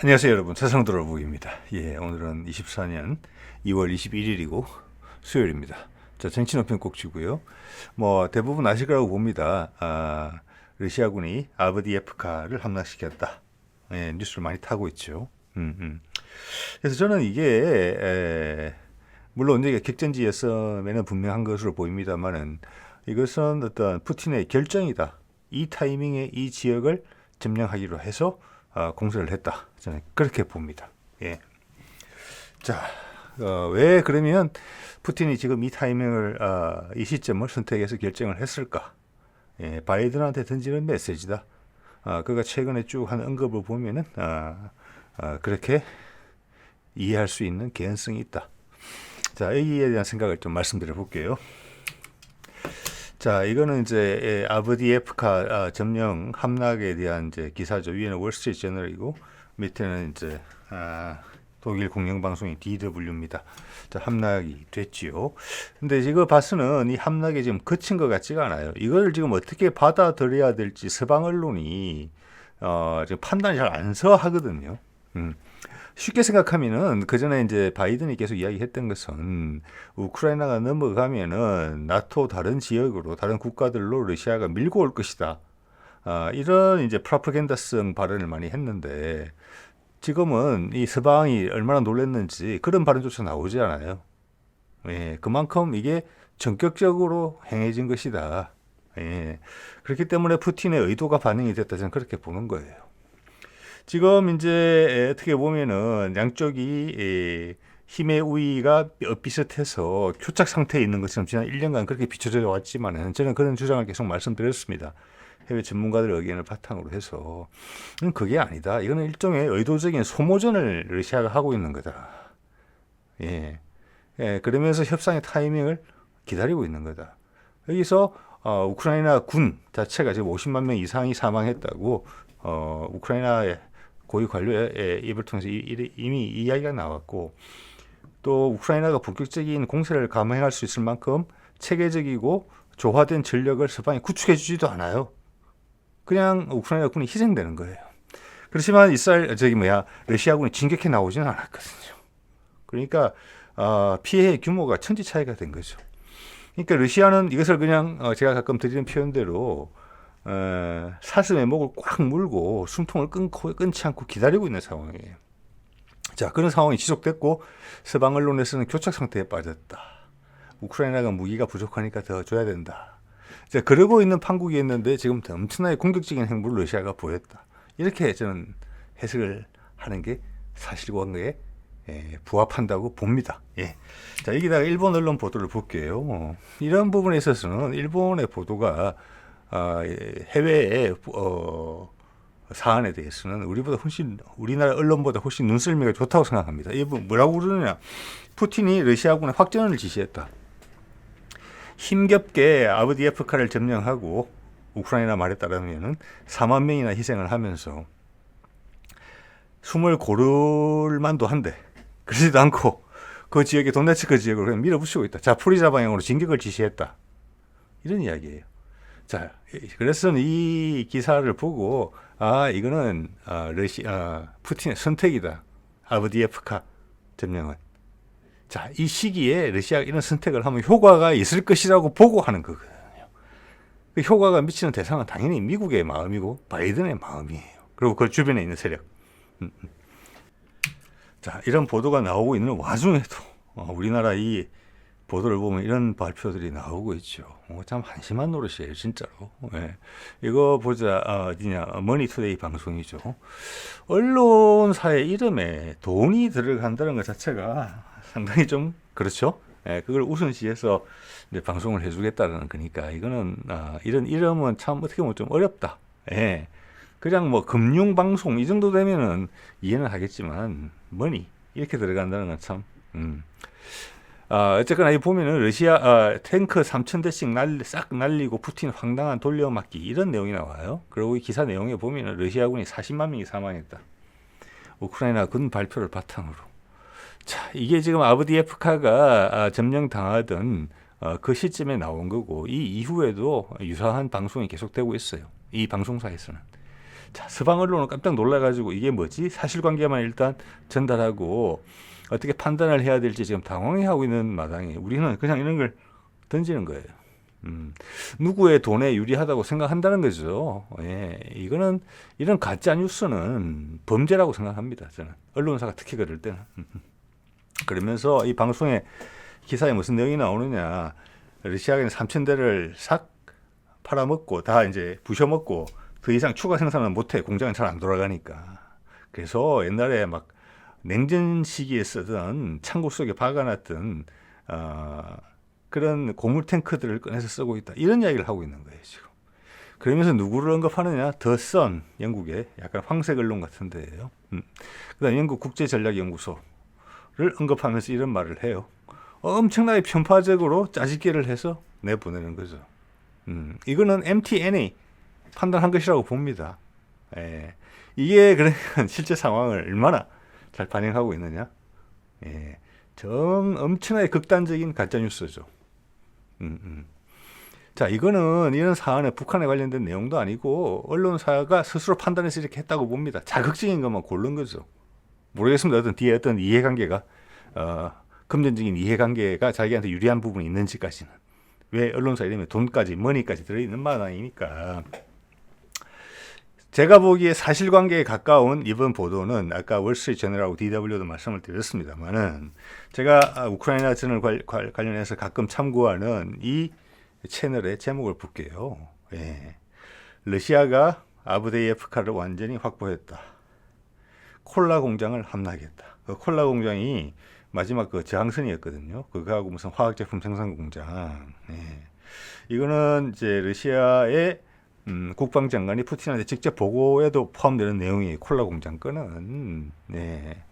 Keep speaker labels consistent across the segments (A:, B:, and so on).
A: 안녕하세요 여러분, 최성도로북입니다. 오늘은 24년 2월 21일이고 수요일입니다. 자, 정치논평 꼭 주고요. 대부분 아실 거라고 봅니다. 러시아군이 아브디에프카를 함락시켰다. 뉴스를 많이 타고 있죠. 그래서 저는 이게 물론 이게 격전지였음에는 분명한 것으로 보입니다만은 이것은 어떤 푸틴의 결정이다. 이 타이밍에 이 지역을 점령하기로 해서 공세를 했다. 저는 그렇게 봅니다. 자, 왜 그러면 푸틴이 지금 이 타이밍을, 이 시점을 선택해서 결정을 했을까? 바이든한테 던지는 메시지다. 그가 최근에 쭉 한 언급을 보면은, 그렇게 이해할 수 있는 개연성이 있다. 자, 여기에 대한 생각을 좀 말씀드려 볼게요. 자, 이거는 이제 아브디에프카 점령 함락에 대한 이제 기사죠. 위에는 월스트리트 저널이고 밑에는 이제 독일 공영방송인 DW입니다. 자, 함락이 됐지요. 근데 이거 봐서는 이 함락이 지금 그친 것 같지가 않아요. 이걸 지금 어떻게 받아들여야 될지 서방 언론이 지금 판단이 잘 안 서하거든요. 쉽게 생각하면은 그 전에 이제 바이든이 계속 이야기했던 것은 우크라이나가 넘어가면은 나토 다른 지역으로 다른 국가들로 러시아가 밀고 올 것이다. 이런 이제 프로파간다성 발언을 많이 했는데 지금은 이 서방이 얼마나 놀랐는지 그런 발언조차 나오지 않아요. 그만큼 이게 전격적으로 행해진 것이다. 그렇기 때문에 푸틴의 의도가 반영이 됐다 저는 그렇게 보는 거예요. 지금 이제 어떻게 보면은 양쪽이 힘의 우위가 비슷해서 교착 상태에 있는 것처럼 지난 1년간 그렇게 비춰져 왔지만은 저는 그런 주장을 계속 말씀드렸습니다. 해외 전문가들의 의견을 바탕으로 해서 그게 아니다. 이거는 일종의 의도적인 소모전을 러시아가 하고 있는 거다. 그러면서 협상의 타이밍을 기다리고 있는 거다. 여기서 우크라이나 군 자체가 지금 50만 명 이상이 사망했다고 우크라이나의 고위 관료의 입을 통해서 이미 이야기가 나왔고 또 우크라이나가 본격적인 공세를 감행할 수 있을 만큼 체계적이고 조화된 전력을 서방이 구축해 주지도 않아요. 그냥 우크라이나 군이 희생되는 거예요. 그렇지만 러시아군이 진격해 나오지는 않았거든요. 그러니까 피해의 규모가 천지 차이가 된 거죠. 그러니까 러시아는 이것을 그냥 제가 가끔 드리는 표현대로 사슴의 목을 꽉 물고 숨통을 끊지 않고 기다리고 있는 상황이에요. 자, 그런 상황이 지속됐고 서방 언론에서는 교착 상태에 빠졌다. 우크라이나가 무기가 부족하니까 더 줘야 된다. 자, 그러고 있는 판국이었는데 지금 엄청나게 공격적인 행보를 러시아가 보였다. 이렇게 저는 해석을 하는 게 사실관계에 부합한다고 봅니다. 자, 여기다가 일본 언론 보도를 볼게요. 이런 부분에 있어서는 일본의 보도가 해외의 사안에 대해서는 우리나라 언론보다 훨씬 눈썰미가 좋다고 생각합니다. 이분 뭐라고 그러느냐? 푸틴이 러시아군에 확전을 지시했다. 힘겹게 아브디에프카를 점령하고 우크라이나 말에 따르면은 4만 명이나 희생을 하면서 숨을 고를 만도 한데 그러지도 않고 그 지역의 도네츠크 지역으로 그냥 밀어붙이고 있다. 자포리자 방향으로 진격을 지시했다. 이런 이야기예요. 자, 그래서 이 기사를 보고 이거는 푸틴의 선택이다. 아브디에프카 점령은. 자, 이 시기에 러시아가 이런 선택을 하면 효과가 있을 것이라고 보고 하는 거거든요. 그 효과가 미치는 대상은 당연히 미국의 마음이고 바이든의 마음이에요. 그리고 그 주변에 있는 세력. 자, 이런 보도가 나오고 있는 와중에도 우리나라 이 보도를 보면 이런 발표들이 나오고 있죠. 참 한심한 노릇이에요, 진짜로. 이거 보자, 어디냐, 머니투데이 방송이죠. 언론사의 이름에 돈이 들어간다는 것 자체가 상당히 좀 그렇죠. 그걸 우선시해서 이제 방송을 해주겠다는 거니까 이거는 이런 이름은 참 어떻게 보면 좀 어렵다. 그냥 뭐 금융 방송 이 정도 되면은 이해는 하겠지만 머니 이렇게 들어간다는 건 참. 어쨌거나 이 보면은 러시아 탱크 3,000대씩 싹 날리고 푸틴 황당한 돌려막기 이런 내용이 나와요. 그리고 이 기사 내용에 보면은 러시아군이 40만 명이 사망했다. 우크라이나 군 발표를 바탕으로. 자, 이게 지금 아브디에프카가 점령당하던 그 시점에 나온 거고 이 이후에도 유사한 방송이 계속되고 있어요. 이 방송사에서는. 자, 서방 언론은 깜짝 놀라가지고 이게 뭐지? 사실관계만 일단 전달하고 어떻게 판단을 해야 될지 지금 당황해하고 있는 마당에 우리는 그냥 이런 걸 던지는 거예요. 누구의 돈에 유리하다고 생각한다는 거죠. 예, 이거는 이런 가짜 뉴스는 범죄라고 생각합니다. 저는 언론사가 특히 그럴 때는. 그러면서 이 방송에 기사에 무슨 내용이 나오느냐? 러시아가 3,000대를 싹 팔아먹고 다 이제 부셔먹고 더 이상 추가 생산을 못해. 공장은 잘 안 돌아가니까. 그래서 옛날에 막 냉전 시기에 쓰던 창고 속에 박아놨던 그런 고물 탱크들을 꺼내서 쓰고 있다. 이런 이야기를 하고 있는 거예요, 지금. 그러면서 누구를 언급하느냐? 더 선, 영국의 약간 황색 언론 같은 데예요. 그다음 영국 국제전략연구소를 언급하면서 이런 말을 해요. 엄청나게 편파적으로 짜집기를 해서 내보내는 거죠. 이거는 MTN이 판단한 것이라고 봅니다. 예. 이게 그러니까 실제 상황을 얼마나 잘 반영하고 있느냐? 예. 엄청나게 극단적인 가짜 뉴스죠. 자, 이거는 이런 사안에 북한에 관련된 내용도 아니고 언론사가 스스로 판단해서 이렇게 했다고 봅니다. 자극적인 것만 고른 거죠. 모르겠습니다. 뒤에 어떤 이해관계가 금전적인 이해관계가 자기한테 유리한 부분이 있는지까지는. 왜 언론사 이름에 돈까지 머니까지 들어있는 마당이니까. 제가 보기에 사실관계에 가까운 이번 보도는 아까 월스트리트저널하고 DW도 말씀을 드렸습니다만은 제가 우크라이나 전을 관련해서 가끔 참고하는 이 채널의 제목을 볼게요. 예. 러시아가 아브데이에프카를 완전히 확보했다. 콜라 공장을 함락했다. 그 콜라 공장이 마지막 그 저항선이었거든요. 그거하고 무슨 화학제품 생산 공장. 예. 이거는 이제 러시아의 국방장관이 푸틴한테 직접 보고에도 포함되는 내용이 콜라 공장 건은. 네.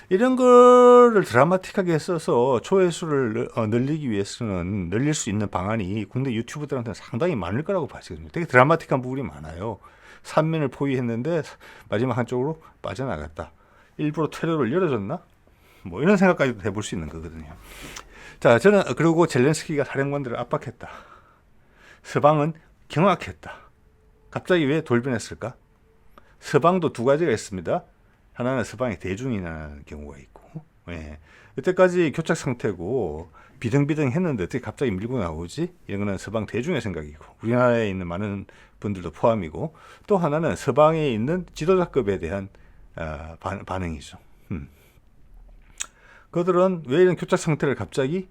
A: 이런 거를 드라마틱하게 써서 조회수를 늘리기 위해서는 늘릴 수 있는 방안이 국내 유튜브들한테는 상당히 많을 거라고 봐지거든요. 되게 드라마틱한 부분이 많아요. 삼면을 포위했는데 마지막 한쪽으로 빠져나갔다. 일부러 퇴로를 열어줬나? 뭐 이런 생각까지도 해볼 수 있는 거거든요. 자, 저는 그리고 젤렌스키가 사령관들을 압박했다. 서방은 경악했다. 갑자기 왜 돌변했을까? 서방도 두 가지가 있습니다. 하나는 서방이 대중이라는 경우가 있고, 예. 여태까지 교착 상태고 비등비등했는데 어떻게 갑자기 밀고 나오지? 이런 거는 서방 대중의 생각이고, 우리나라에 있는 많은 분들도 포함이고, 또 하나는 서방에 있는 지도자급에 대한 반응이죠. 그들은 왜 이런 교착 상태를 갑자기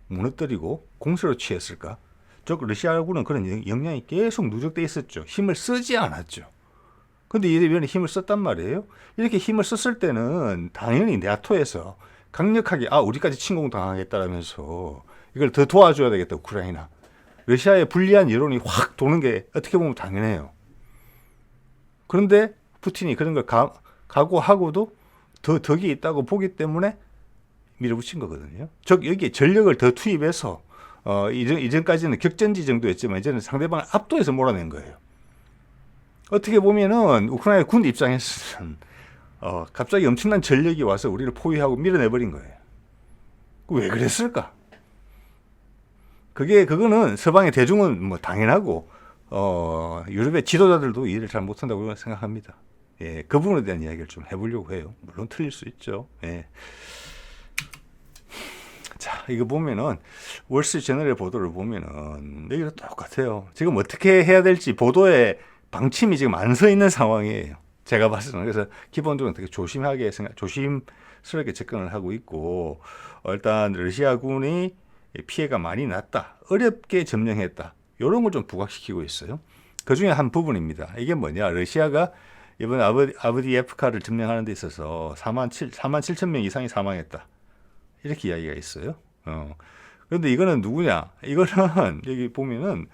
A: 무너뜨리고 공세로 취했을까? 즉 러시아군은 그런 역량이 계속 누적돼 있었죠. 힘을 쓰지 않았죠. 근데 이번에 힘을 썼단 말이에요. 이렇게 힘을 썼을 때는 당연히 나토에서 강력하게 우리까지 침공당하겠다라면서 이걸 더 도와줘야 되겠다, 우크라이나. 러시아의 불리한 여론이 확 도는 게 어떻게 보면 당연해요. 그런데 푸틴이 그런 걸 각오하고도 더 덕이 있다고 보기 때문에 밀어붙인 거거든요. 즉 여기에 전력을 더 투입해서 이전까지는 격전지 정도였지만 이제는 상대방을 압도해서 몰아낸 거예요. 어떻게 보면은 우크라이나 군 입장에서는 갑자기 엄청난 전력이 와서 우리를 포위하고 밀어내버린 거예요. 왜 그랬을까? 그거는 서방의 대중은 뭐 당연하고 유럽의 지도자들도 이해를 잘 못한다고 생각합니다. 예, 그 부분에 대한 이야기를 좀 해보려고 해요. 물론 틀릴 수 있죠. 예. 자, 이거 보면은 월스트리트저널의 보도를 보면은 여기도 똑같아요. 지금 어떻게 해야 될지 보도의 방침이 지금 안 서 있는 상황이에요. 제가 봤을 때는. 그래서 기본적으로 되게 조심스럽게 접근을 하고 있고, 일단 러시아군이 피해가 많이 났다, 어렵게 점령했다, 이런 걸 좀 부각시키고 있어요. 그 중에 한 부분입니다. 이게 뭐냐? 러시아가 이번 아브디에프카를 점령하는 데 있어서 4만 7천 명 이상이 사망했다, 이렇게 이야기가 있어요. 그런데 이거는 누구냐? 이거는 여기 보면은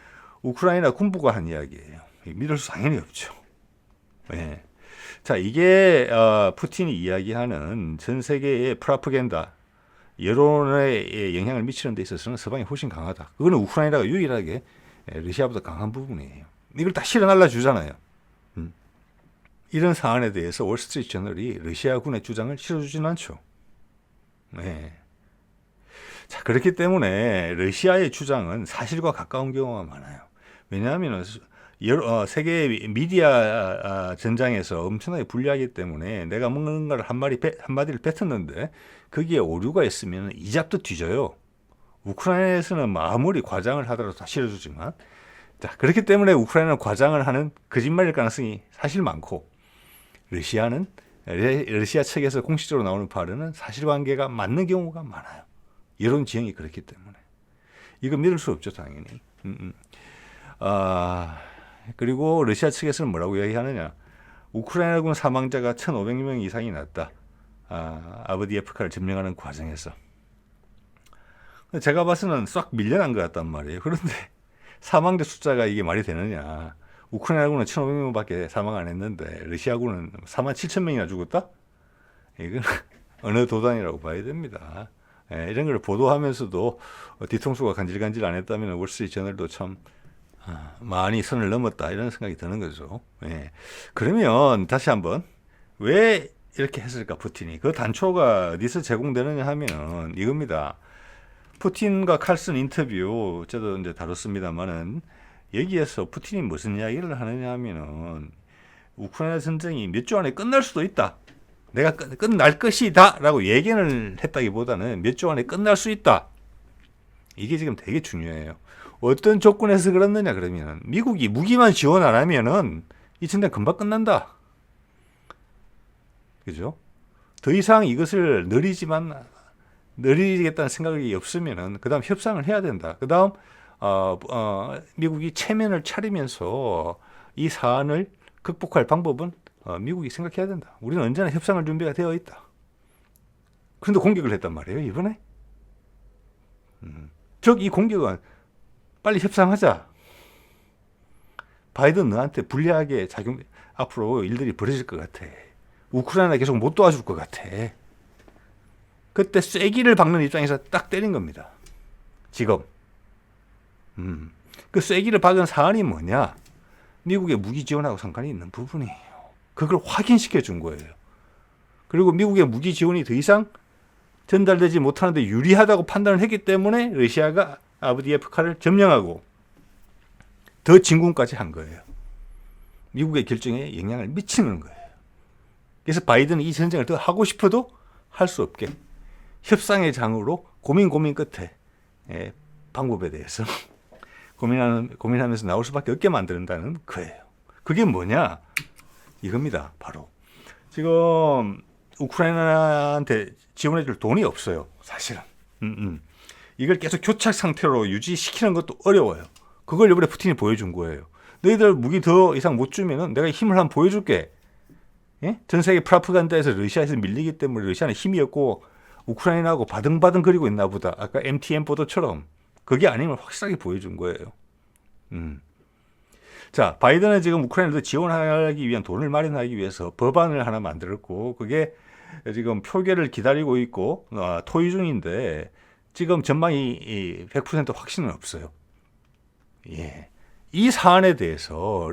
A: 우크라이나 군부가 한 이야기예요. 믿을 수 당연히 없죠. 네. 자, 이게 푸틴이 이야기하는 전 세계의 프로파간다, 여론에 영향을 미치는 데 있어서는 서방이 훨씬 강하다. 그거는 우크라이나가 유일하게 러시아보다 강한 부분이에요. 이걸 다 실어 날라주잖아요. 이런 사안에 대해서 월스트리트저널이 러시아군의 주장을 실어주지는 않죠. 네. 자, 그렇기 때문에 러시아의 주장은 사실과 가까운 경우가 많아요. 왜냐하면 세계 미디어 전장에서 엄청나게 불리하기 때문에 내가 뭔가를 한마디를 뱉었는데 거기에 오류가 있으면 이잡도 뒤져요. 우크라이나에서는 뭐 아무리 과장을 하더라도 다 실어주지만, 자, 그렇기 때문에 우크라이나는 과장을 하는 거짓말일 가능성이 사실 많고, 러시아 측에서 공식적으로 나오는 발언은 사실관계가 맞는 경우가 많아요. 여론 지형이 그렇기 때문에 이거 믿을 수 없죠, 당연히. 그리고 러시아 측에서는 뭐라고 이야기하느냐? 우크라이나군 사망자가 1,500명 이상이 났다. 아브디에프카를 점령하는 과정에서. 제가 봐서는 싹 밀려난 것 같단 말이에요. 그런데 사망자 숫자가 이게 말이 되느냐? 우크라이나군은 1,500명밖에 사망 안 했는데 러시아군은 47,000명이나 죽었다? 이건 어느 도단이라고 봐야 됩니다. 이런 걸 보도하면서도 뒤통수가 간질간질 안 했다면 월스트리트저널도 참 많이 선을 넘었다 이런 생각이 드는 거죠. 그러면 다시 한번 왜 이렇게 했을까 푸틴이? 그 단초가 어디서 제공되느냐 하면 이겁니다. 푸틴과 칼슨 인터뷰 저도 이제 다뤘습니다만은 여기에서 푸틴이 무슨 이야기를 하느냐 하면은 우크라이나 전쟁이 몇 주 안에 끝날 수도 있다. 내가 끝날 것이다 라고 예견을 했다기보다는 몇 주 안에 끝날 수 있다. 이게 지금 되게 중요해요. 어떤 조건에서 그렇느냐 그러면 미국이 무기만 지원 안 하면은 이 전쟁 금방 끝난다. 그죠? 더 이상 이것을 늘리겠다는 생각이 없으면은 그 다음 협상을 해야 된다. 그 다음 미국이 체면을 차리면서 이 사안을 극복할 방법은 미국이 생각해야 된다. 우리는 언제나 협상할 준비가 되어 있다. 그런데 공격을 했단 말이에요, 이번에. 즉, 이 공격은 빨리 협상하자. 바이든 너한테 불리하게 앞으로 일들이 벌어질 것 같아. 우크라이나 계속 못 도와줄 것 같아. 그때 쐐기를 박는 입장에서 딱 때린 겁니다. 지금. 그 쐐기를 박은 사안이 뭐냐? 미국의 무기 지원하고 상관이 있는 부분이에요. 그걸 확인시켜 준 거예요. 그리고 미국의 무기 지원이 더 이상 전달되지 못하는데 유리하다고 판단을 했기 때문에 러시아가 아브디에프카를 점령하고 더 진군까지 한 거예요. 미국의 결정에 영향을 미치는 거예요. 그래서 바이든은 이 전쟁을 더 하고 싶어도 할 수 없게 협상의 장으로 고민 끝에 방법에 대해서 고민하면서 나올 수밖에 없게 만든다는 거예요. 그게 뭐냐? 이겁니다. 바로 지금 우크라이나한테 지원해줄 돈이 없어요. 사실은. 이걸 계속 교착 상태로 유지시키는 것도 어려워요. 그걸 이번에 푸틴이 보여준 거예요. 너희들 무기 더 이상 못 주면은 내가 힘을 한번 보여줄게. 전 세계 프로파간다에서 러시아에서 밀리기 때문에 러시아는 힘이 없고 우크라이나하고 바등바등거리고 있나 보다. 아까 MTN 보도처럼 그게 아니면 확실하게 보여준 거예요. 자, 바이든은 지금 우크라이나를 지원하기 위한 돈을 마련하기 위해서 법안을 하나 만들었고 그게 지금 표결을 기다리고 있고 토의 중인데 지금 전망이 100% 확신은 없어요. 이 사안에 대해서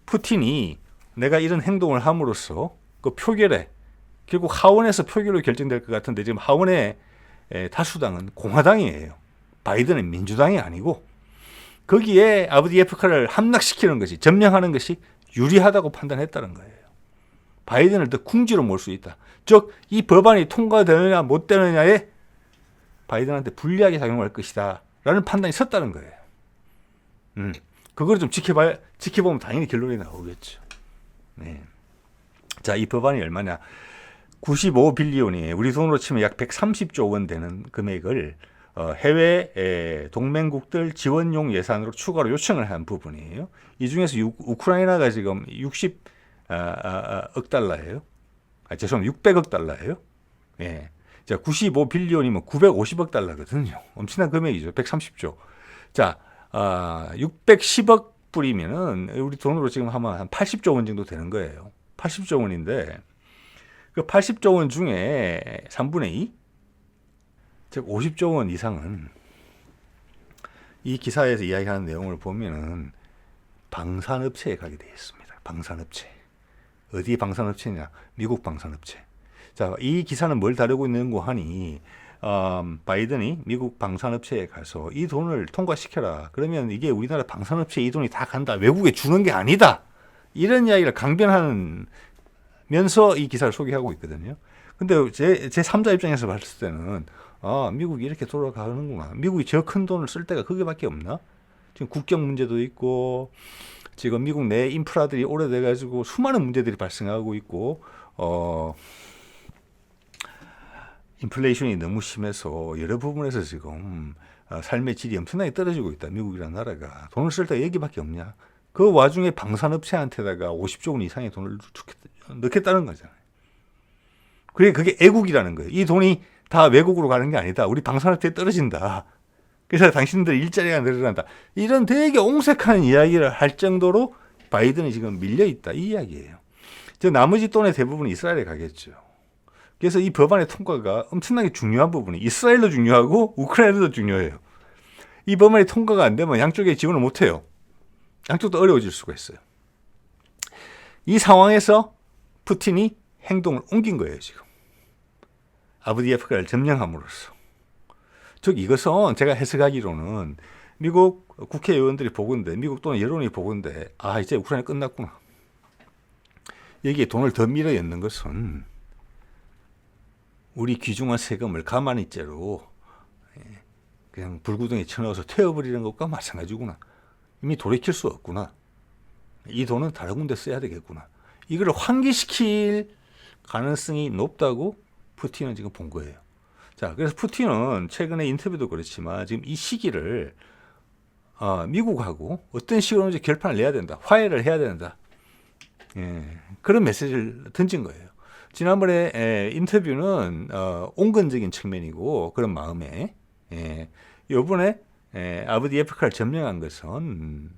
A: 푸틴이 내가 이런 행동을 함으로써 그 표결에 결국 하원에서 표결로 결정될 것 같은데 지금 하원의 다수당은 공화당이에요. 바이든은 민주당이 아니고 거기에 아브디에프카를 함락시키는 것이 점령하는 것이 유리하다고 판단했다는 거예요. 바이든을 더 궁지로 몰 수 있다. 즉 이 법안이 통과되느냐 못 되느냐에 바이든한테 불리하게 작용할 것이다 라는 판단이 섰다는 거예요. 그걸 좀 지켜보면 당연히 결론이 나오겠죠. 자, 이 법안이 얼마냐? 95빌리온이 우리 돈으로 치면 약 130조 원 되는 금액을 해외 동맹국들 지원용 예산으로 추가로 요청을 한 부분이에요. 이 중에서 우크라이나가 지금 60억 달러예요. 죄송합니다. 600억 달러예요. 자, 95빌리온이면 950억 달러거든요. 엄청난 금액이죠. 130조. 자, 610억 뿌리면은 우리 돈으로 지금 하면 한 80조 원 정도 되는 거예요. 80조 원인데 그 80조 원 중에 3분의 2? 즉 50조 원 이상은 이 기사에서 이야기하는 내용을 보면은 방산업체에 가게 되어 있습니다. 방산업체. 어디 방산업체냐? 미국 방산업체. 자, 이 기사는 뭘 다루고 있는 거 하니 바이든이 미국 방산업체에 가서 이 돈을 통과시켜라. 그러면 이게 우리나라 방산업체에 이 돈이 다 간다. 외국에 주는 게 아니다. 이런 이야기를 강변하면서 이 기사를 소개하고 있거든요. 근데 제 3자 입장에서 봤을 때는 미국이 이렇게 돌아가는구나. 미국이 저 큰 돈을 쓸 데가 그게밖에 없나? 지금 국경 문제도 있고 지금 미국 내 인프라들이 오래돼 가지고 수많은 문제들이 발생하고 있고 인플레이션이 너무 심해서 여러 부분에서 지금 삶의 질이 엄청나게 떨어지고 있다. 미국이라는 나라가 돈을 쓸 데가 여기밖에 없냐. 그 와중에 방산업체한테다가 50조 원 이상의 돈을 넣겠다는 거잖아요. 그게 애국이라는 거예요. 이 돈이 다 외국으로 가는 게 아니다. 우리 방산업체에 떨어진다. 그래서 당신들 일자리가 늘어난다. 이런 되게 옹색한 이야기를 할 정도로 바이든이 지금 밀려있다. 이 이야기예요. 나머지 돈의 대부분이 이스라엘에 가겠죠. 그래서 이 법안의 통과가 엄청나게 중요한 부분이 이스라엘도 중요하고 우크라이나도 중요해요. 이 법안이 통과가 안 되면 양쪽에 지원을 못해요. 양쪽도 어려워질 수가 있어요. 이 상황에서 푸틴이 행동을 옮긴 거예요. 지금 아브디에프카를 점령함으로써. 즉 이것은 제가 해석하기로는 미국 국회의원들이 보건대 미국 또는 여론이 보건대 이제 우크라이나 끝났구나. 여기에 돈을 더 밀어넣는 것은 우리 귀중한 세금을 가만히째로 그냥 불구덩이에 쳐넣어서 태워버리는 것과 마찬가지구나. 이미 돌이킬 수 없구나. 이 돈은 다른 군데 써야 되겠구나. 이걸 환기시킬 가능성이 높다고 푸틴은 지금 본 거예요. 자, 그래서 푸틴은 최근에 인터뷰도 그렇지만 지금 이 시기를 미국하고 어떤 식으로 이제 결판을 내야 된다. 화해를 해야 된다. 그런 메시지를 던진 거예요. 지난번에 인터뷰는 온건적인 측면이고 그런 마음에 이번에 아브디에프카를 점령한 것은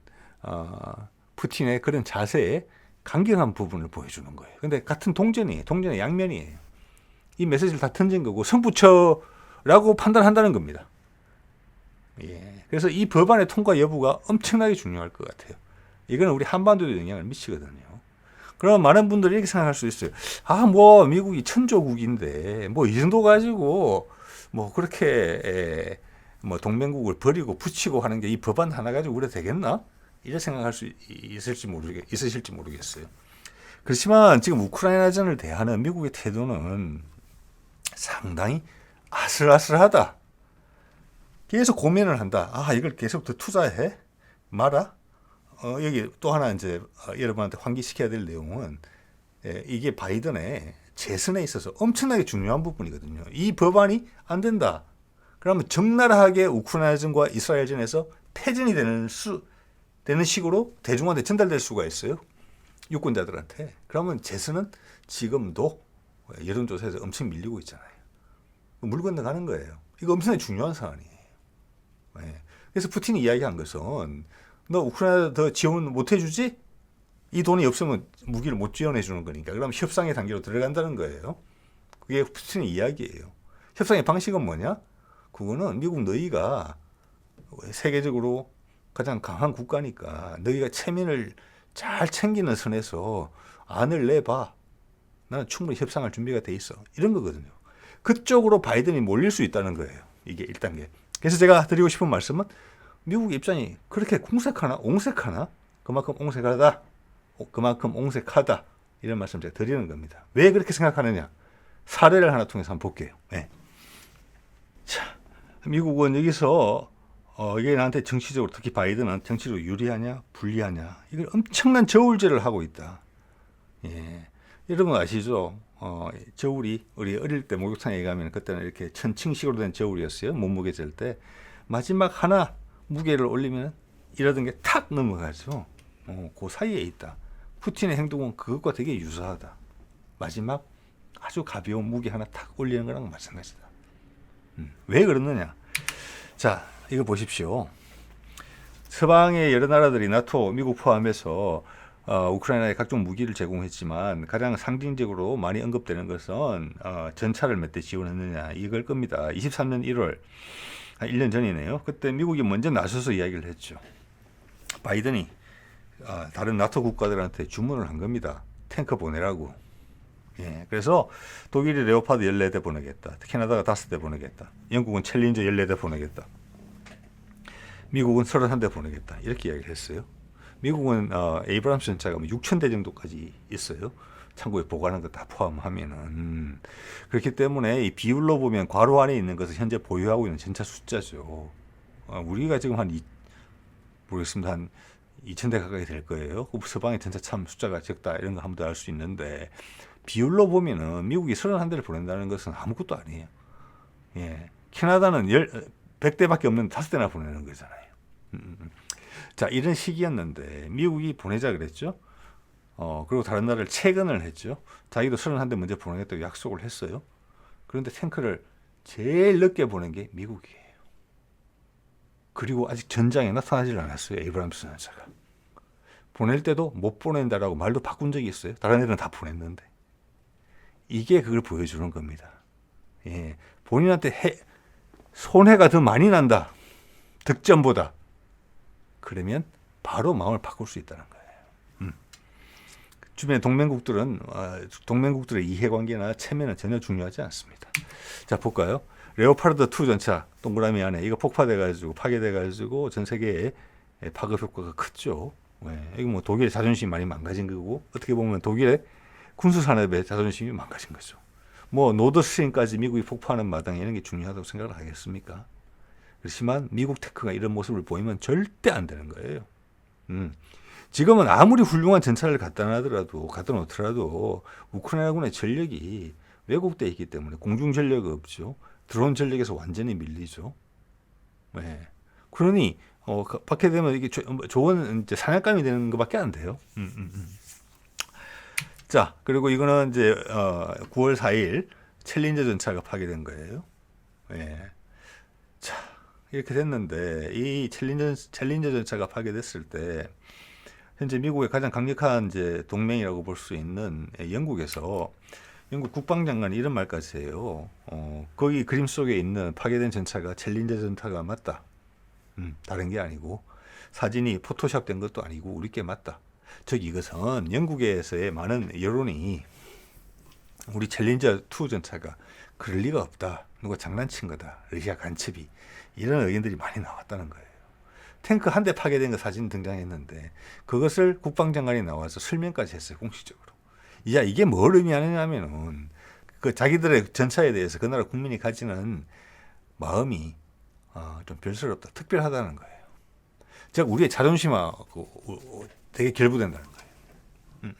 A: 푸틴의 그런 자세에 강경한 부분을 보여주는 거예요. 근데 같은 동전의 양면이에요. 이 메시지를 다 던진 거고 승부처라고 판단한다는 겁니다. 그래서 이 법안의 통과 여부가 엄청나게 중요할 것 같아요. 이거는 우리 한반도에 영향을 미치거든요. 그럼 많은 분들이 이렇게 생각할 수 있어요. 미국이 천조국인데 이 정도 가지고 그렇게 동맹국을 버리고 붙이고 하는 게 이 법안 하나 가지고 우려 되겠나? 이렇게 생각할 수 있으실지 모르겠어요. 그렇지만 지금 우크라이나전을 대하는 미국의 태도는 상당히 아슬아슬하다. 계속 고민을 한다. 이걸 계속 더 투자해? 말아? 여기 또 하나 이제 여러분한테 환기시켜야 될 내용은 이게 바이든의 재선에 있어서 엄청나게 중요한 부분이거든요. 이 법안이 안 된다. 그러면 적나라하게 우크라이나전과 이스라엘전에서 패전이 되는 식으로 대중한테 전달될 수가 있어요. 유권자들한테. 그러면 재선은 지금도 여론조사에서 엄청 밀리고 있잖아요. 물 건너가는 거예요. 이거 엄청나게 중요한 사안이에요. 그래서 푸틴이 이야기한 것은 너 우크라이나 더 지원 못 해주지? 이 돈이 없으면 무기를 못 지원해 주는 거니까. 그럼 협상의 단계로 들어간다는 거예요. 그게 푸틴의 이야기예요. 협상의 방식은 뭐냐? 그거는 미국 너희가 세계적으로 가장 강한 국가니까 너희가 체면을 잘 챙기는 선에서 안을 내봐. 나는 충분히 협상할 준비가 돼 있어. 이런 거거든요. 그쪽으로 바이든이 몰릴 수 있다는 거예요. 이게 1단계. 그래서 제가 드리고 싶은 말씀은 미국 입장이 그렇게 옹색하나? 그만큼 옹색하다. 이런 말씀 제가 드리는 겁니다. 왜 그렇게 생각하느냐? 사례를 하나 통해서 한번 볼게요. 자, 미국은 여기서 이게 나한테 정치적으로 특히 바이든은 정치적으로 유리하냐 불리하냐 이걸 엄청난 저울질을 하고 있다. 여러분 아시죠? 저울이 우리 어릴 때 목욕탕에 가면 그때는 이렇게 천층식으로 된 저울이었어요. 몸무게 잴 때 마지막 하나 무게를 올리면 이러던 게 탁 넘어가죠. 그 사이에 있다. 푸틴의 행동은 그것과 되게 유사하다. 마지막 아주 가벼운 무게 하나 탁 올리는 거랑 마찬가지다. 왜 그러느냐? 자, 이거 보십시오. 서방의 여러 나라들이 나토, 미국 포함해서 우크라이나에 각종 무기를 제공했지만 가장 상징적으로 많이 언급되는 것은 전차를 몇 대 지원했느냐 이걸 겁니다. 23년 1월, 1년 전이네요. 그때 미국이 먼저 나서서 이야기를 했죠. 바이든이 다른 나토 국가들한테 주문을 한 겁니다. 탱커 보내라고. 예, 그래서 독일이 레오파드 14대 보내겠다. 캐나다가 5대 보내겠다. 영국은 챌린저 14대 보내겠다. 미국은 31대 보내겠다. 이렇게 이야기를 했어요. 미국은 에이브람스 전차가 6,000대 정도까지 있어요. 참고에 보관한 거 다 포함하면은. 그렇기 때문에 이 비율로 보면 괄호 안에 있는 것은 현재 보유하고 있는 전차 숫자죠. 우리가 지금 모르겠습니다. 한 2,000대 가까이 될 거예요. 서방의 전차 참 숫자가 적다 이런 거 한번 알 수 있는데 비율로 보면은 미국이 31대를 보낸다는 것은 아무것도 아니에요. 예. 캐나다는 100대밖에 없는 5대나 보내는 거잖아요. 자, 이런 시기였는데 미국이 보내자 그랬죠. 그리고 다른 나라를 채근을 했죠. 자기도 31대 먼저 보내겠다고 약속을 했어요. 그런데 탱크를 제일 늦게 보낸 게 미국이에요. 그리고 아직 전장에 나타나질 않았어요. 에이브람스 전차가. 보낼 때도 못 보낸다라고 말도 바꾼 적이 있어요. 다른 애들은 다 보냈는데. 이게 그걸 보여주는 겁니다. 예, 본인한테 손해가 더 많이 난다. 득점보다. 그러면 바로 마음을 바꿀 수 있다는 거예요. 주변의 동맹국들의 이해관계나 체면은 전혀 중요하지 않습니다. 자, 볼까요? 레오파르드 2 전차 동그라미 안에 이거 폭파돼가지고 파괴돼가지고 전 세계에 파급 효과가 컸죠. 네, 이거 뭐 독일의 자존심이 많이 망가진 거고 어떻게 보면 독일의 군수 산업의 자존심이 망가진 거죠. 뭐 노드스트림까지 미국이 폭파하는 마당에 이런 게 중요하다고 생각을 하겠습니까? 그렇지만 미국 테크가 이런 모습을 보이면 절대 안 되는 거예요. 지금은 아무리 훌륭한 전차를 갖다 놓더라도 우크라이나군의 전력이 왜곡되어 있기 때문에 공중 전력이 없죠. 드론 전력에서 완전히 밀리죠. 네. 그러니 받게 되면 이게 좋은 이제 사냥감이 되는 것밖에 안 돼요. 자, 그리고 이거는 이제 9월 4일 챌린저 전차가 파괴된 거예요. 네. 자, 이렇게 됐는데 이 챌린저 전차가 파괴됐을 때 현재 미국의 가장 강력한 이제 동맹이라고 볼 수 있는 영국에서 영국 국방장관이 이런 말까지 해요. 거기 그림 속에 있는 파괴된 전차가 챌린저 전차가 맞다. 다른 게 아니고 사진이 포토샵된 것도 아니고 우리 게 맞다. 즉 이것은 영국에서의 많은 여론이 우리 챌린저 2 전차가 그럴 리가 없다. 누가 장난친 거다. 러시아 간첩이. 이런 의견들이 많이 나왔다는 거예요. 탱크 한 대 파괴된 거 사진 등장했는데 그것을 국방장관이 나와서 설명까지 했어요. 공식적으로. 야, 이게 뭘 의미하느냐면은 그 자기들의 전차에 대해서 그 나라 국민이 가지는 마음이 좀 별스럽다, 특별하다는 거예요. 즉 우리의 자존심하고 되게 결부된다는 거예요.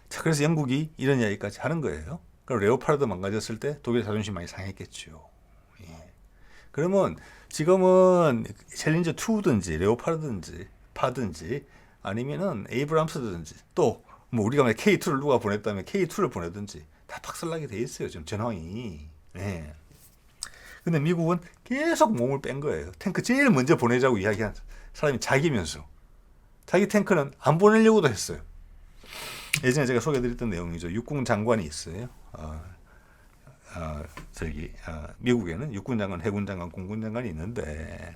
A: 자, 그래서 영국이 이런 이야기까지 하는 거예요. 그럼 레오파르드 망가졌을 때 독일 자존심 많이 상했겠죠. 예. 그러면 지금은 챌린저 2든지 레오파르든지 파든지 아니면은 에이브람스든지 또 뭐 우리가 만약 K2를 누가 보냈다면 K2를 보내든지 다 박살나게 돼 있어요. 지금 전황이. 예. 근데 미국은 계속 몸을 뺀 거예요. 탱크 제일 먼저 보내자고 이야기한 사람이 자기면서 자기 탱크는 안 보내려고도 했어요. 예전에 제가 소개해드렸던 내용이죠. 육군 장관이 있어요. 미국에는 육군 장관, 해군 장관, 공군 장관이 있는데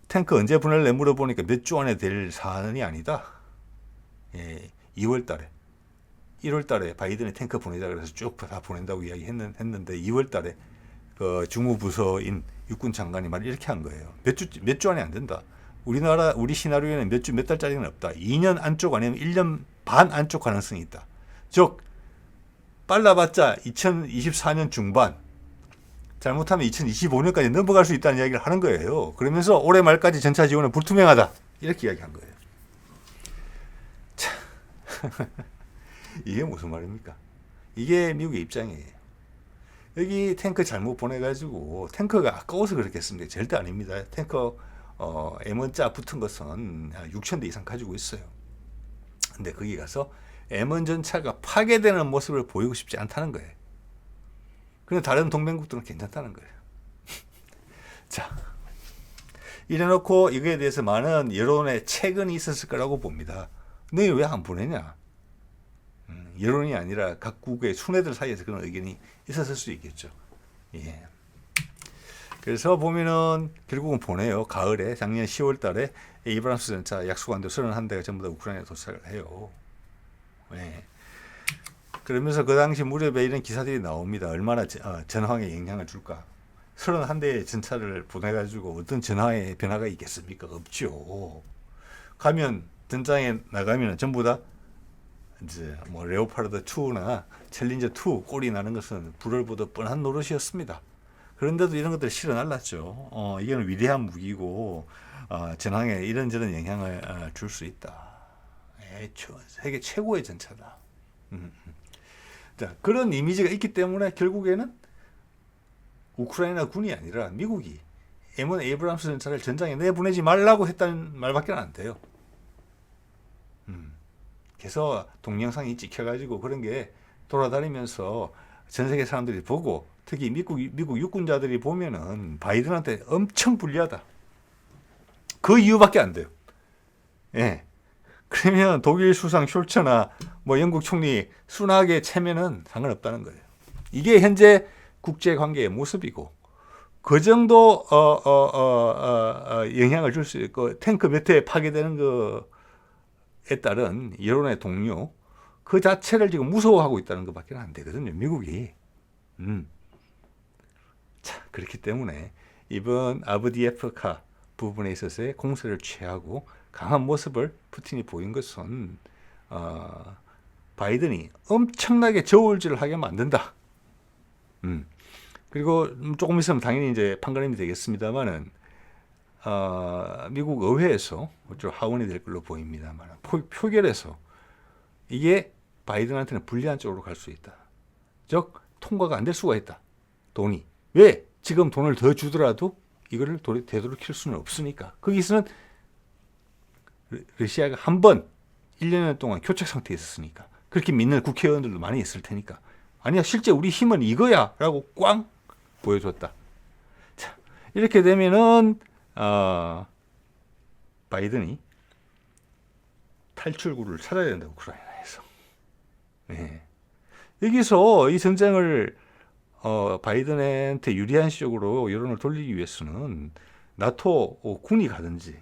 A: 탱크 언제 보낼래 물어보니까 몇 주 안에 될 사안이 아니다. 예, 2월 달에 1월 달에 바이든이 탱크 보내자 그래서 쭉 다 보낸다고 이야기했는데 2월 달에 그 주무부서인 육군 장관이 말 이렇게 한 거예요. 몇 주 안에 안 된다. 우리 시나리오에는 몇 달짜리는 없다. 2년 안쪽 아니면 1년 반 안쪽 가능성이 있다. 즉 빨라봤자 2024년 중반, 잘못하면 2025년까지 넘어갈 수 있다는 이야기를 하는 거예요. 그러면서 올해 말까지 전차 지원은 불투명하다. 이렇게 이야기한 거예요. 참. 이게 무슨 말입니까? 이게 미국의 입장이에요. 여기 탱크 잘못 보내가지고 탱크가 아까워서 그렇겠습니까? 절대 아닙니다. 탱크 M1자 붙은 것은 6,000대 이상 가지고 있어요. 근데 거기 가서 M1 전차가 파괴되는 모습을 보이고 싶지 않다는 거예요. 그런데 다른 동맹국들은 괜찮다는 거예요. 자, 이래놓고 이거에 대해서 많은 여론의 체근이 있었을 거라고 봅니다. 너희 왜 안 보내냐? 여론이 아니라 각국의 순회들 사이에서 그런 의견이 있었을 수 있겠죠. 예. 그래서 보면은 결국은 보내요. 가을에 작년 10월 달에 에이브람스 전차 약속한 데 31대가 전부 다 우크라이나에 도착을 해요. 예. 그러면서 그 당시 무렵에 이런 기사들이 나옵니다. 얼마나 전황에 영향을 줄까. 31대의 전차를 보내가지고 어떤 전황의 변화가 있겠습니까? 없죠. 가면 전장에 나가면 전부 다 이제 뭐 레오파르드 2나 챌린저 2 꼴이 나는 것은 불을 보듯 뻔한 노릇이었습니다. 그런데도 이런 것들이 실어 날랐죠. 이거는 위대한 무기고 전황에 이런저런 영향을 줄 수 있다. 세계 최고의 전차다. 자, 그런 이미지가 있기 때문에 결국에는 우크라이나 군이 아니라 미국이 M1 에이브람스 전차를 전장에 내보내지 말라고 했다는 말밖에 안 돼요. 그래서 동영상이 찍혀가지고 그런 게 돌아다니면서 전 세계 사람들이 보고 특히 미국 육군자들이 보면은 바이든한테 엄청 불리하다. 그 이유밖에 안 돼요. 예. 그러면 독일 수상 숄츠나 뭐 영국 총리 순하게 채면은 상관없다는 거예요. 이게 현재 국제 관계의 모습이고 그 정도 영향을 줄 수 있고 탱크 몇 회 파괴되는 거에 따른 여론의 동요 그 자체를 지금 무서워하고 있다는 것밖에 안 되거든요. 미국이. 자, 그렇기 때문에 이번 아브디에프카 부분에 있어서의 공세를 취하고 강한 모습을 푸틴이 보인 것은 바이든이 엄청나게 저울질을 하게 만든다. 그리고 조금 있으면 당연히 이제 판가름이 되겠습니다만은 미국 의회에서 좀 하원이 될 걸로 보입니다만 표결에서 이게 바이든한테는 불리한 쪽으로 갈 수 있다. 즉 통과가 안 될 수가 있다. 돈이 왜 지금 돈을 더 주더라도 이거를 되돌이킬 수는 없으니까. 거기서는 러시아가 한 번 1년 동안 교착 상태에 있었으니까 그렇게 믿는 국회의원들도 많이 있을 테니까 아니야 실제 우리 힘은 이거야 라고 꽝 보여줬다. 자, 이렇게 되면은 바이든이 탈출구를 찾아야 된다. 우크라이나에서. 네. 여기서 이 전쟁을 바이든한테 유리한 쪽으로 여론을 돌리기 위해서는 나토 군이 가든지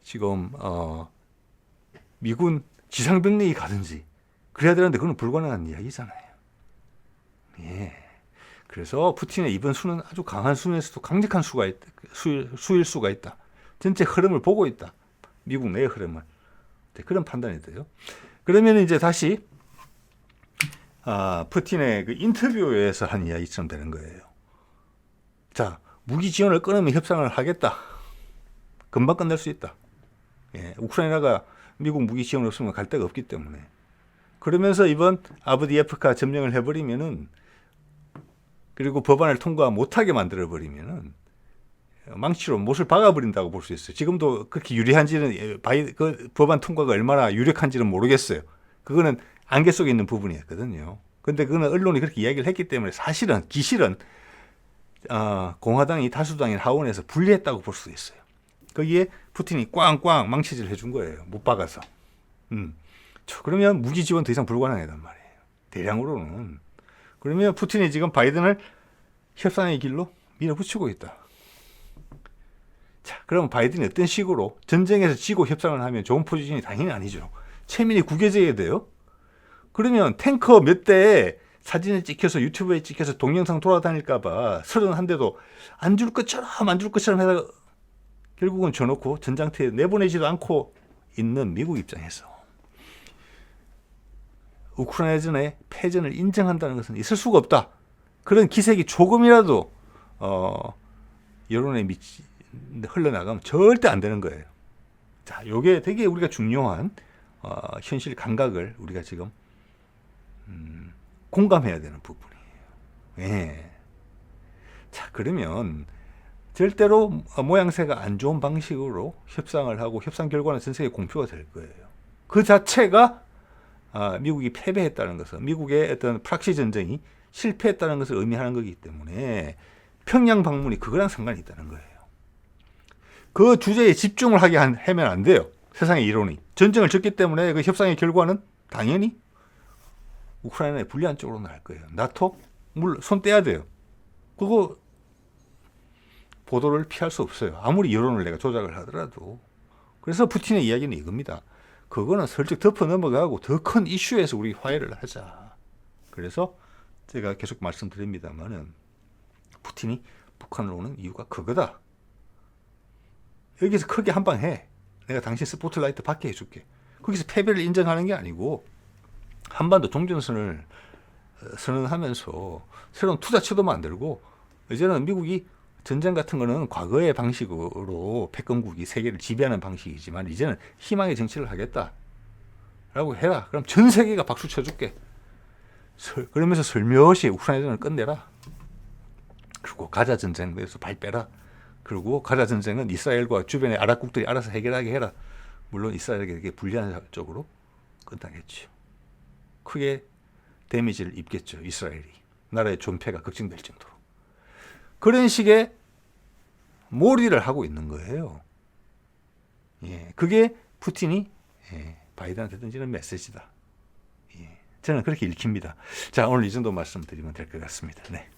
A: 지금 미군 지상병력이 가든지 그래야 되는데 그건 불가능한 이야기잖아요. 예. 그래서 푸틴의 이번 수는 아주 강한 수에서도 강력한 수일 수가 있다. 전체 흐름을 보고 있다. 미국 내 흐름을. 네, 그런 판단이 돼요. 그러면 이제 다시 푸틴의 그 인터뷰에서 한 이야기처럼 되는 거예요. 자, 무기 지원을 끊으면 협상을 하겠다. 금방 끝날 수 있다. 예, 우크라이나가 미국 무기 지원 없으면 갈 데가 없기 때문에. 그러면서 이번 아브디에프카 점령을 해버리면은 그리고 법안을 통과 못하게 만들어버리면은 망치로 못을 박아버린다고 볼 수 있어요. 지금도 그렇게 유리한지는 그 법안 통과가 얼마나 유력한지는 모르겠어요. 그거는 안개 속에 있는 부분이었거든요. 근데 그거는 언론이 그렇게 이야기를 했기 때문에 사실은 기실은 공화당이 다수당인 하원에서 불리했다고 볼 수 있어요. 거기에 푸틴이 꽝꽝 망치질 해준 거예요. 못 박아서. 그러면 무기 지원 더 이상 불가능하단 말이에요. 대량으로는. 그러면 푸틴이 지금 바이든을 협상의 길로 밀어붙이고 있다. 자, 그럼 바이든이 어떤 식으로 전쟁에서 지고 협상을 하면 좋은 포지션이 당연히 아니죠. 체면이 구겨져야 돼요. 그러면 탱커 몇 대에 사진에 찍혀서 유튜브에 찍혀서 동영상 돌아다닐까봐 31대도 안 줄 것처럼 해다가 결국은 줘놓고 전장터에 내보내지도 않고 있는 미국 입장에서 우크라이나전의 패전을 인정한다는 것은 있을 수가 없다. 그런 기색이 조금이라도 여론에 흘러나가면 절대 안 되는 거예요. 자, 요게 되게 우리가 중요한 현실 감각을 우리가 지금 공감해야 되는 부분이에요. 예. 자, 그러면 절대로 모양새가 안 좋은 방식으로 협상을 하고 협상 결과는 전 세계 공표가 될 거예요. 그 자체가 미국이 패배했다는 것은 미국의 어떤 프락시 전쟁이 실패했다는 것을 의미하는 거기 때문에 평양 방문이 그거랑 상관이 있다는 거예요. 그 주제에 집중을 하면 안 돼요. 세상의 이론이. 전쟁을 졌기 때문에 그 협상의 결과는 당연히 우크라이나에 불리한 쪽으로 나갈 거예요. 나토? 물론 손 떼야 돼요. 그거 보도를 피할 수 없어요. 아무리 여론을 내가 조작을 하더라도. 그래서 푸틴의 이야기는 이겁니다. 그거는 슬쩍 덮어 넘어가고 더 큰 이슈에서 우리 화해를 하자. 그래서 제가 계속 말씀드립니다만은 푸틴이 북한으로 오는 이유가 그거다. 여기서 크게 한 방 해. 내가 당신 스포트라이트 받게 해줄게. 거기서 패배를 인정하는 게 아니고 한반도 종전선을 선언하면서 새로운 투자처도 만들고 이제는 미국이 전쟁 같은 거는 과거의 방식으로 패권국이 세계를 지배하는 방식이지만 이제는 희망의 정치를 하겠다. 라고 해라. 그럼 전 세계가 박수 쳐줄게. 그러면서 슬며시 우크라이나전을 끝내라. 그리고 가자 전쟁에서 발 빼라. 그리고 가자 전쟁은 이스라엘과 주변의 아랍국들이 알아서 해결하게 해라. 물론 이스라엘에게 불리한 쪽으로 끝나겠죠. 크게 데미지를 입겠죠. 이스라엘이. 나라의 존폐가 걱정될 정도로. 그런 식의 몰이를 하고 있는 거예요. 예, 그게 푸틴이 바이든한테 던지는 메시지다. 예, 저는 그렇게 읽힙니다. 자, 오늘 이 정도 말씀드리면 될 것 같습니다. 네.